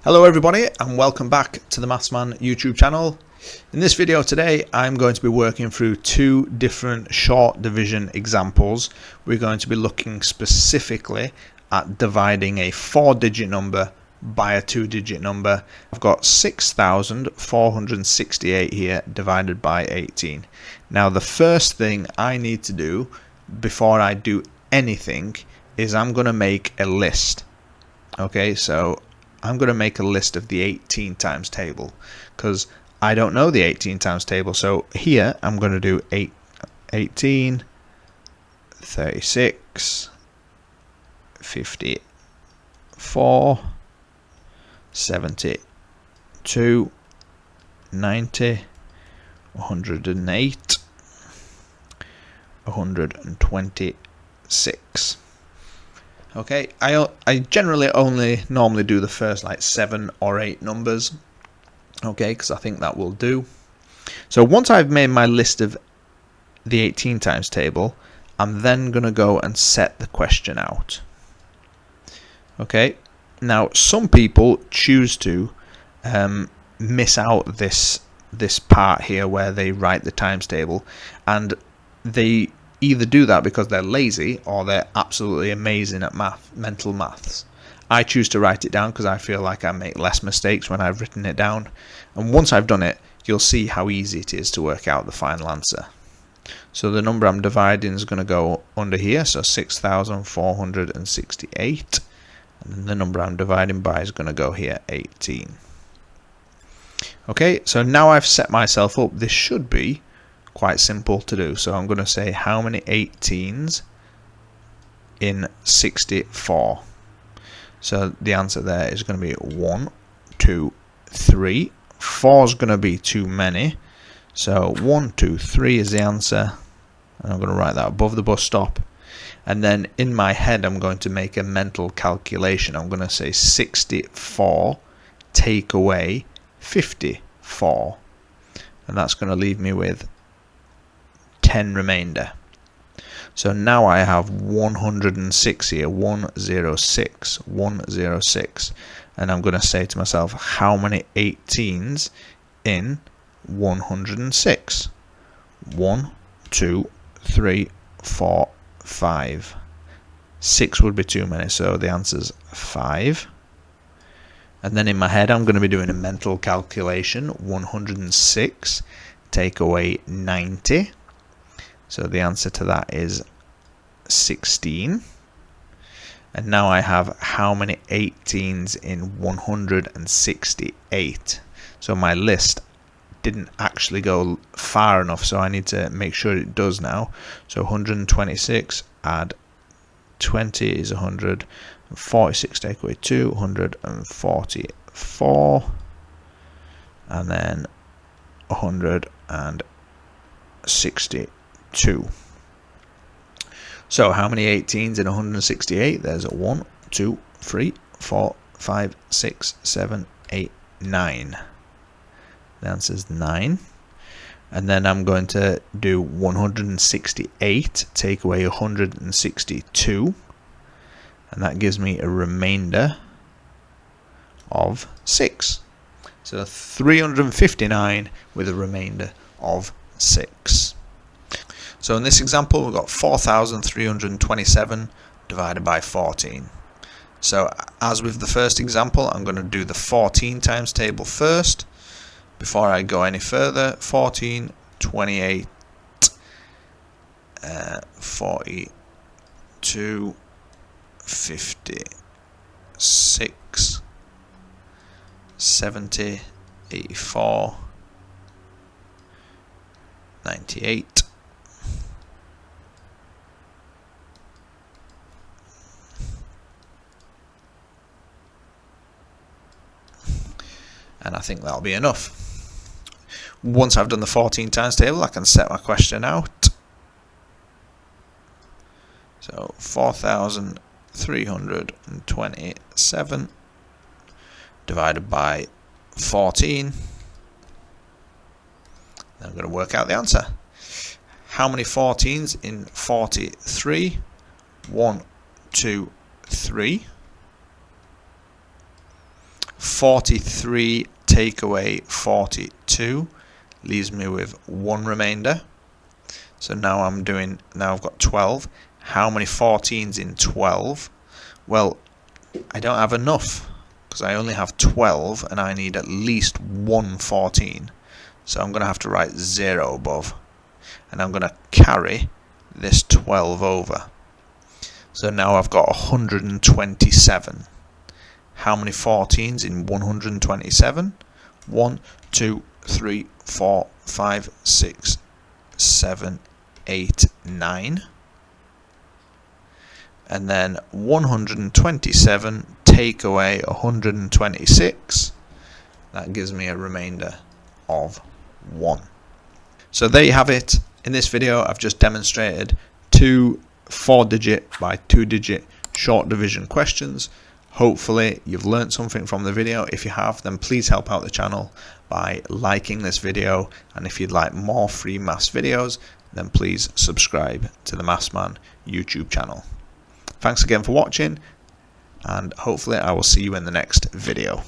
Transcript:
Hello everybody and welcome back to the Mathsman YouTube channel. In this video today I'm going to be working through two different short division examples. We're going to be looking specifically at dividing a 4-digit number by a 2-digit number. I've got 6,468 here divided by 18. Now the first thing I need to do before I do anything is I'm going to make a list. Okay, so I'm going to make a list of the 18 times table because I don't know the 18 times table. So here I'm going to do 18, 36, 54, 72, 90, 108, 126. Okay, I generally only normally do the first like 7 or 8 numbers, okay, because I think that will do. So once I've made my list of the 18 times table, I'm then going to go and set the question out. Okay, now some people choose to miss out this part here where they write the times table, and they either do that because they're lazy or they're absolutely amazing at mental maths. I choose to write it down because I feel like I make less mistakes when I've written it down, and once I've done it you'll see how easy it is to work out the final answer. So the number I'm dividing is going to go under here, so 6,468, and then the number I'm dividing by is going to go here, 18. Okay, so now I've set myself up, this should be quite simple to do. So I'm going to say how many 18s in 64. So the answer there is going to be 1, 2, 3. 4 is going to be too many. So 1, 2, 3 is the answer. And I'm going to write that above the bus stop. And then in my head I'm going to make a mental calculation. I'm going to say 64 take away 54. And that's going to leave me with 10 remainder. So now I have 106 here, 106, 106, and I'm going to say to myself, how many 18s in 106? 1, 2, 3, 4, 5. 6 would be too many, so the answer's 5. And then in my head I'm going to be doing a mental calculation. 106 take away 90. So the answer to that is 16. And now I have how many 18s in 168. So my list didn't actually go far enough, so I need to make sure it does now. So 126 add 20 is 100. 46 take away 2, 144. And then 162. So how many 18s in 168? There's a 1, 2, 3, 4, 5, 6, 7, 8, 9. The answer is 9. And then I'm going to do 168 take away 162, and that gives me a remainder of 6. So 359 with a remainder of 6. So in this example we've got 4,327 divided by 14. So as with the first example I'm going to do the 14 times table first before I go any further. 14, 28, 42, 56, 70, 84, 98, and I think that'll be enough. Once I've done the 14 times table I can set my question out. So 4,327 divided by 14. Then I'm going to work out the answer. How many 14s in 43? 1, 2, 3. 43 take away 42 leaves me with 1 remainder. So now I've got 12. How many 14s in 12? Well, I don't have enough because I only have 12 and I need at least 1 14. So I'm going to have to write 0 above, and I'm going to carry this 12 over. So now I've got 127. How many 14s in 127? 1, 2, 3, 4, 5, 6, 7, 8, 9. And then 127 take away 126. That gives me a remainder of 1. So there you have it. In this video I've just demonstrated 2 4-digit by 2-digit short division questions. Hopefully you've learned something from the video. If you have, then please help out the channel by liking this video, and if you'd like more free maths videos, then please subscribe to the Mathsman YouTube channel. Thanks again for watching, and hopefully I will see you in the next video.